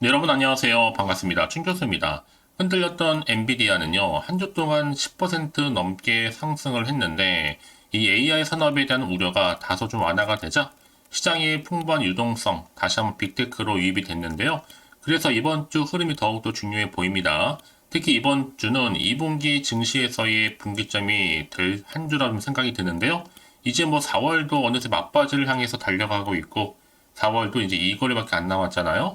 네, 여러분 안녕하세요. 반갑습니다. 춘 교수입니다. 흔들렸던 엔비디아는요, 한 주 동안 10% 넘게 상승을 했는데, 이 AI 산업에 대한 우려가 다소 좀 완화가 되자 시장의 풍부한 유동성, 다시 한번 빅테크로 유입이 됐는데요. 그래서 이번 주 흐름이 더욱더 중요해 보입니다. 특히 이번 주는 2분기 증시에서의 분기점이 될 한 주라는 생각이 드는데요. 이제 뭐 4월도 어느새 막바지를 향해서 달려가고 있고, 4월도 이제 2거래밖에 안 남았잖아요.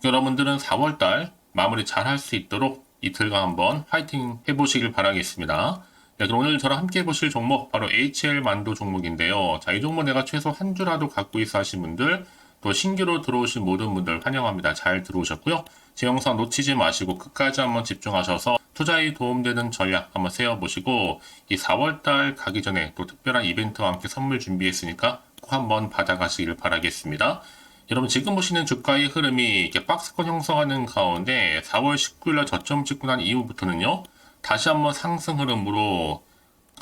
여러분들은 4월달 마무리 잘 할 수 있도록 이틀간 한번 파이팅 해보시길 바라겠습니다. 네, 그럼 오늘 저랑 함께 해보실 종목 바로 HL 만도 종목인데요. 자, 이 종목 내가 최소 한 주라도 갖고 있어 하신 분들, 또 신규로 들어오신 모든 분들 환영합니다. 잘 들어오셨고요. 제 영상 놓치지 마시고 끝까지 한번 집중하셔서 투자에 도움되는 전략 한번 세워보시고, 이 4월달 가기 전에 또 특별한 이벤트와 함께 선물 준비했으니까 꼭 한번 받아가시길 바라겠습니다. 여러분 지금 보시는 주가의 흐름이 이렇게 박스권 형성하는 가운데 4월 19일날 저점 찍고 난 이후부터는요, 다시 한번 상승 흐름으로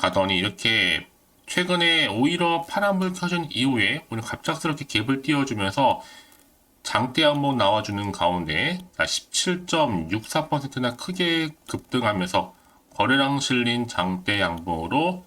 가더니 이렇게 최근에 오히려 파란불 켜진 이후에 오늘 갑작스럽게 갭을 띄워주면서 장대 한번 나와주는 가운데 17.64%나 크게 급등하면서 거래량 실린 장대 양봉으로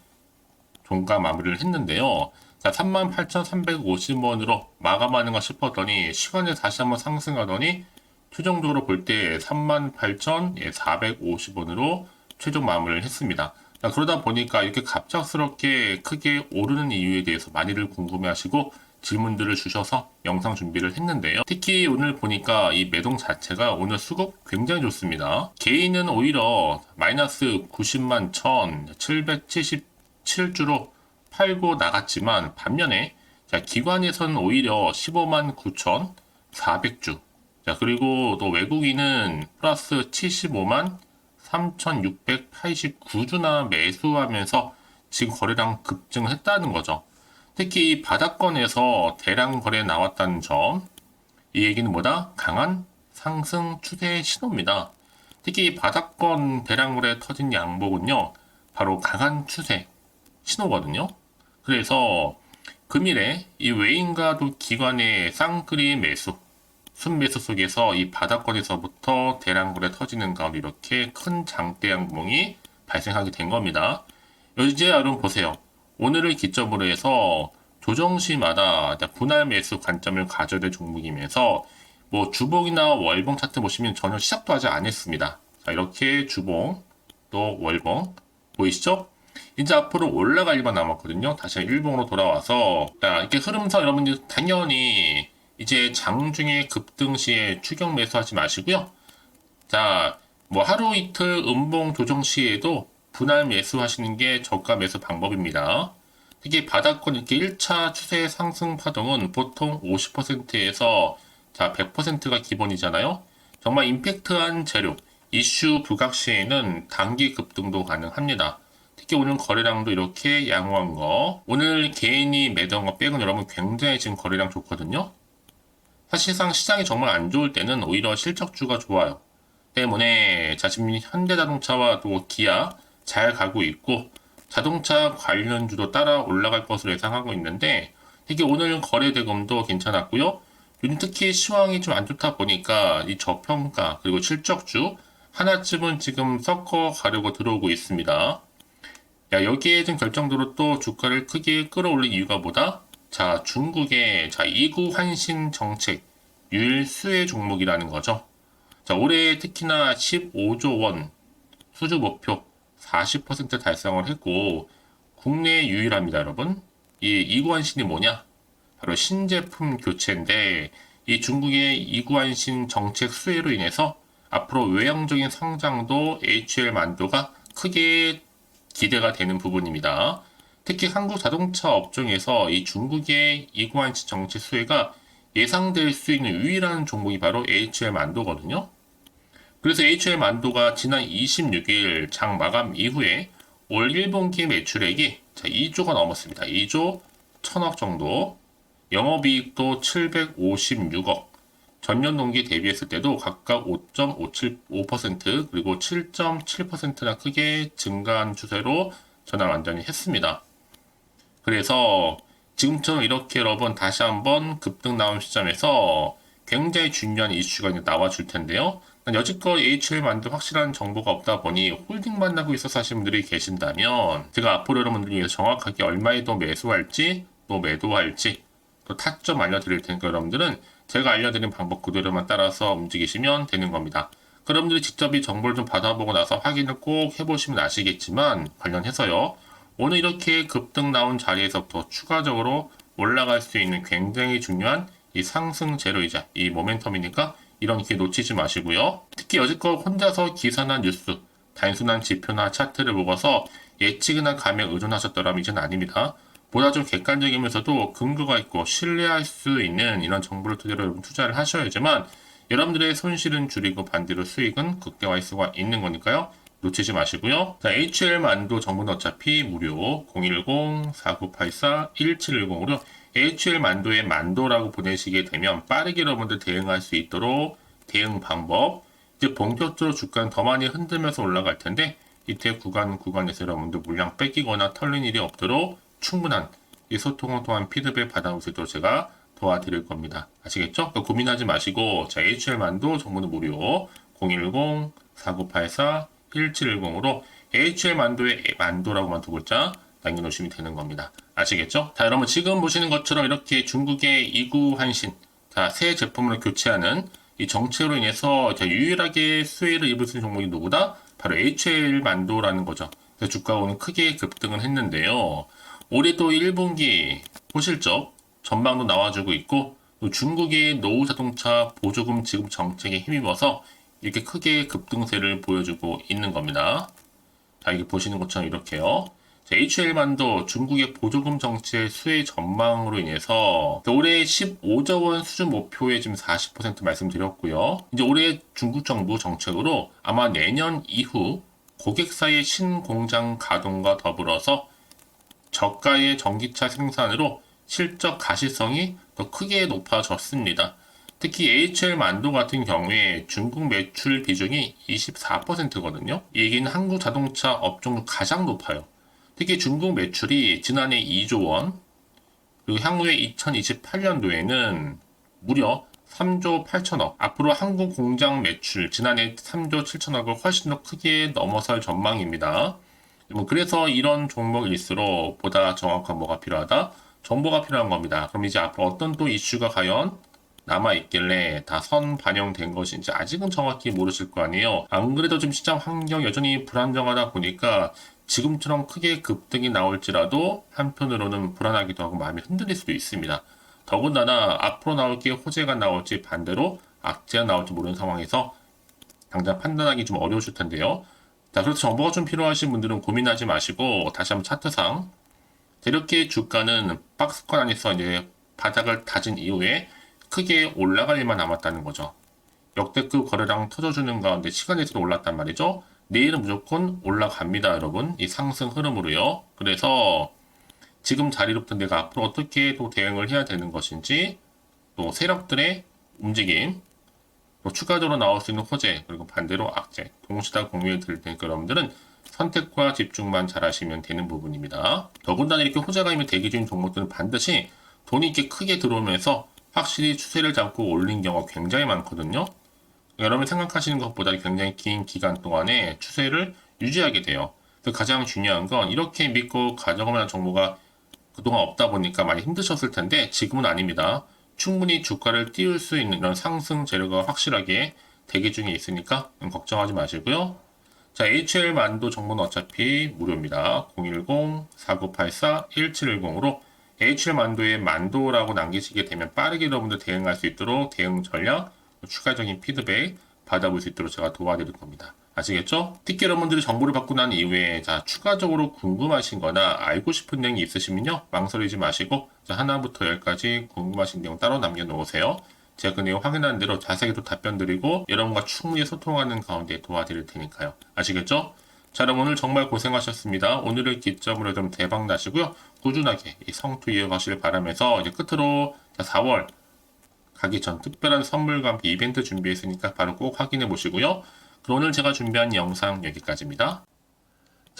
종가 마무리를 했는데요. 자, 38,350원으로 마감하는가 싶었더니 시간에 다시 한번 상승하더니 최종적으로 볼 때 38,450원으로 최종 마무리를 했습니다. 자, 그러다 보니까 이렇게 갑작스럽게 크게 오르는 이유에 대해서 많이들 궁금해하시고 질문들을 주셔서 영상 준비를 했는데요. 특히 오늘 보니까 이 매동 자체가 오늘 수급 굉장히 좋습니다. 개인은 오히려 마이너스 90만 1,777주로 팔고 나갔지만 반면에 자, 기관에서는 오히려 15만 9,400주. 자, 그리고 또 외국인은 플러스 75만 3,689주나 매수하면서 지금 거래량 급증을 했다는 거죠. 특히 바닥권에서 대량 거래 나왔다는 점, 이 얘기는 뭐다? 강한 상승 추세 신호입니다. 특히 바닥권 대량 거래 터진 양복은요, 바로 강한 추세 신호거든요. 그래서 금일에 이 외인과도 기관의 쌍끌이 매수, 순매수 속에서 이 바닥권에서부터 대량거래 터지는 가운데 이렇게 큰 장대 양봉이 발생하게 된 겁니다. 이제 여러분 보세요. 오늘을 기점으로 해서 조정시마다 분할 매수 관점을 가져야 될 종목이면서 뭐 주봉이나 월봉 차트 보시면 전혀 시작도 아직 안 했습니다. 자, 이렇게 주봉 또 월봉 보이시죠? 이제 앞으로 올라갈 일만 남았거든요. 다시 일봉으로 돌아와서 자, 이렇게 흐름상 여러분들 당연히 이제 장중에 급등 시에 추격 매수하지 마시고요. 자, 뭐 하루 이틀 음봉 조정 시에도 분할 매수하시는 게 저가 매수 방법입니다. 특히 바닥권 이렇게 1차 추세 상승 파동은 보통 50%에서 자, 100%가 기본이잖아요. 정말 임팩트한 재료, 이슈 부각 시에는 단기 급등도 가능합니다. 특히 오늘 거래량도 이렇게 양호한 거, 오늘 개인이 매도한 거 빼고는 여러분 굉장히 지금 거래량 좋거든요. 사실상 시장이 정말 안 좋을 때는 오히려 실적주가 좋아요. 때문에 자, 지금 현대자동차와 또 기아 잘 가고 있고 자동차 관련주도 따라 올라갈 것으로 예상하고 있는데 이게 오늘 거래 대금도 괜찮았고요. 요즘 특히 시황이 좀 안 좋다 보니까 이 저평가 그리고 실적주 하나쯤은 지금 섞어 가려고 들어오고 있습니다. 야, 여기에 좀 결정적으로 또 주가를 크게 끌어올린 이유가 뭐다? 자, 중국의 자, 이구 환신 정책 유일 수혜 종목이라는 거죠. 자, 올해 특히나 15조 원 수주 목표 40% 달성을 했고 국내 유일합니다, 여러분. 이 이구 환신이 뭐냐? 바로 신제품 교체인데 이 중국의 이구 환신 정책 수혜로 인해서 앞으로 외형적인 성장도 HL 만도가 크게 기대가 되는 부분입니다. 특히 한국 자동차 업종에서 이 중국의 이구환시 정책 수혜가 예상될 수 있는 유일한 종목이 바로 HL 만도거든요. 그래서 HL 만도가 지난 26일 장 마감 이후에 올 1분기 매출액이 2조가 넘었습니다. 2조 1000억 정도, 영업이익도 756억, 전년 동기 대비했을 때도 각각 5.575% 그리고 7.7%나 크게 증가한 추세로 전환 완전히 했습니다. 그래서 지금처럼 이렇게 여러분 다시 한번 급등 나온 시점에서 굉장히 중요한 이슈가 이제 나와줄 텐데요. 여지껏 HL 만도 확실한 정보가 없다 보니 홀딩 만나고 있어서 하시는 분들이 계신다면 제가 앞으로 여러분들 위해서 정확하게 얼마에 더 매수할지 또 매도할지 또 타점 알려드릴 테니까 여러분들은 제가 알려드린 방법 그대로만 따라서 움직이시면 되는 겁니다. 여러분들이 직접 이 정보를 좀 받아보고 나서 확인을 꼭 해보시면 아시겠지만 관련해서요. 오늘 이렇게 급등 나온 자리에서부터 추가적으로 올라갈 수 있는 굉장히 중요한 이 상승 재료이자 이 모멘텀이니까 이런 기회 놓치지 마시고요. 특히 여지껏 혼자서 기사나 뉴스, 단순한 지표나 차트를 보고서 예측이나 감에 의존하셨더라면 이제는 아닙니다. 보다 좀 객관적이면서도 근거가 있고 신뢰할 수 있는 이런 정보를 토대로 여러분 투자를 하셔야지만 여러분들의 손실은 줄이고 반대로 수익은 극대화할 수가 있는 거니까요. 놓치지 마시고요. 자, HL 만도 정보는 어차피 무료 010-4984-1710으로 HL 만도의 만도라고 보내시게 되면 빠르게 여러분들 대응할 수 있도록 대응 방법 이제 본격적으로 주가는 더 많이 흔들면서 올라갈 텐데 이때 구간에서 여러분들 물량 뺏기거나 털린 일이 없도록 충분한 이 소통을 통한 피드백 받아올 수 있도록 제가 도와드릴 겁니다. 아시겠죠? 고민하지 마시고 자 HL 만도 정보는 무료 010-4984-1710으로 HL 만도의 만도라고만 두 글자 남겨놓으시면 되는 겁니다. 아시겠죠? 자 여러분 지금 보시는 것처럼 이렇게 중국의 이구한신 새 제품을 교체하는 이 정책으로 인해서 유일하게 수혜를 입을 수 있는 종목이 누구다? 바로 HL 만도라는 거죠. 그래서 주가가 오늘 크게 급등을 했는데요. 올해도 1분기 호실적 전망도 나와주고 있고 또 중국의 노후 자동차 보조금 지급 정책에 힘입어서 이렇게 크게 급등세를 보여주고 있는 겁니다. 자, 이게 보시는 것처럼 이렇게요. 자, HL만도 중국의 보조금 정책 수혜 전망으로 인해서 올해 15조 원 수준 목표에 지금 40% 말씀드렸고요. 이제 올해 중국 정부 정책으로 아마 내년 이후 고객사의 신공장 가동과 더불어서 저가의 전기차 생산으로 실적 가시성이 더 크게 높아졌습니다. 특히 HL 만도 같은 경우에 중국 매출 비중이 24%거든요. 이 얘기는 한국 자동차 업종 중 가장 높아요. 특히 중국 매출이 지난해 2조 원, 그리고 향후에 2028년도에는 무려 3조 8천억. 앞으로 한국 공장 매출 지난해 3조 7천억을 훨씬 더 크게 넘어설 전망입니다. 그래서 이런 종목일수록 보다 정확한 뭐가 필요하다? 정보가 필요한 겁니다. 그럼 이제 앞으로 어떤 또 이슈가 과연 남아있길래 다 선 반영된 것인지 아직은 정확히 모르실 거 아니에요. 안 그래도 좀 시장 환경 여전히 불안정하다 보니까 지금처럼 크게 급등이 나올지라도 한편으로는 불안하기도 하고 마음이 흔들릴 수도 있습니다. 더군다나 앞으로 나올 게 호재가 나올지 반대로 악재가 나올지 모르는 상황에서 당장 판단하기 좀 어려우실 텐데요. 자, 그래서 정보가 좀 필요하신 분들은 고민하지 마시고 다시 한번 차트상 이렇게 주가는 박스권 안에서 이제 바닥을 다진 이후에 크게 올라갈 일만 남았다는 거죠. 역대급 거래량 터져주는 가운데 시간이 있어 올랐단 말이죠. 내일은 무조건 올라갑니다, 여러분. 이 상승 흐름으로요. 그래서 지금 자리로부터 내가 앞으로 어떻게 또 대응을 해야 되는 것인지 또 세력들의 움직임 또 추가적으로 나올 수 있는 호재 그리고 반대로 악재 동시다 공유해 드릴 테니까 여러분들은 선택과 집중만 잘 하시면 되는 부분입니다. 더군다나 이렇게 호재가 있는 대기 중인 종목들은 반드시 돈이 이렇게 크게 들어오면서 확실히 추세를 잡고 올린 경우가 굉장히 많거든요. 여러분이 생각하시는 것보다 굉장히 긴 기간 동안에 추세를 유지하게 돼요. 그래서 가장 중요한 건 이렇게 믿고 가져갈 만한 정보가 그동안 없다 보니까 많이 힘드셨을 텐데 지금은 아닙니다. 충분히 주가를 띄울 수 있는 이런 상승 재료가 확실하게 대기 중에 있으니까 걱정하지 마시고요. 자, HL 만도 정보는 어차피 무료입니다. 010-4984-1710으로 HL 만도의 만도라고 남기시게 되면 빠르게 여러분들 대응할 수 있도록 대응 전략, 추가적인 피드백 받아볼 수 있도록 제가 도와드릴 겁니다. 아시겠죠? 특히 여러분들이 정보를 받고 난 이후에 추가적으로 궁금하신 거나 알고 싶은 내용이 있으시면요. 망설이지 마시고 하나부터 10까지 궁금하신 내용 따로 남겨놓으세요. 제가 그 내용 확인한 대로 자세하게 또 답변 드리고 여러분과 충분히 소통하는 가운데 도와드릴 테니까요. 아시겠죠? 자, 여러분 오늘 정말 고생하셨습니다. 오늘을 기점으로 좀 대박 나시고요. 꾸준하게 이 성투 이어가시길 바라면서 이제 끝으로 4월 가기 전 특별한 선물과 함께 이벤트 준비했으니까 바로 꼭 확인해 보시고요. 그럼 오늘 제가 준비한 영상 여기까지입니다.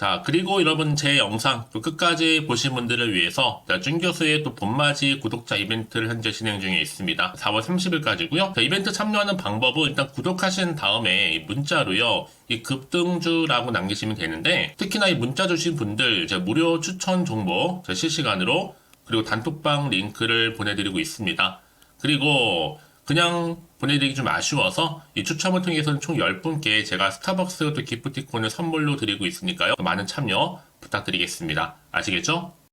자, 그리고 여러분 제 영상 또 끝까지 보신 분들을 위해서 준 교수의 또 봄맞이 구독자 이벤트를 현재 진행 중에 있습니다. 4월 30일까지고요. 자, 이벤트 참여하는 방법은 일단 구독하신 다음에 문자로요. 이 급등주라고 남기시면 되는데 특히나 이 문자 주신 분들 제가 무료 추천 정보 실시간으로 그리고 단톡방 링크를 보내드리고 있습니다. 그리고 그냥 보내드리기 좀 아쉬워서 이 추첨을 통해서는 총 10분께 제가 스타벅스 또 기프티콘을 선물로 드리고 있으니까요. 많은 참여 부탁드리겠습니다. 아시겠죠?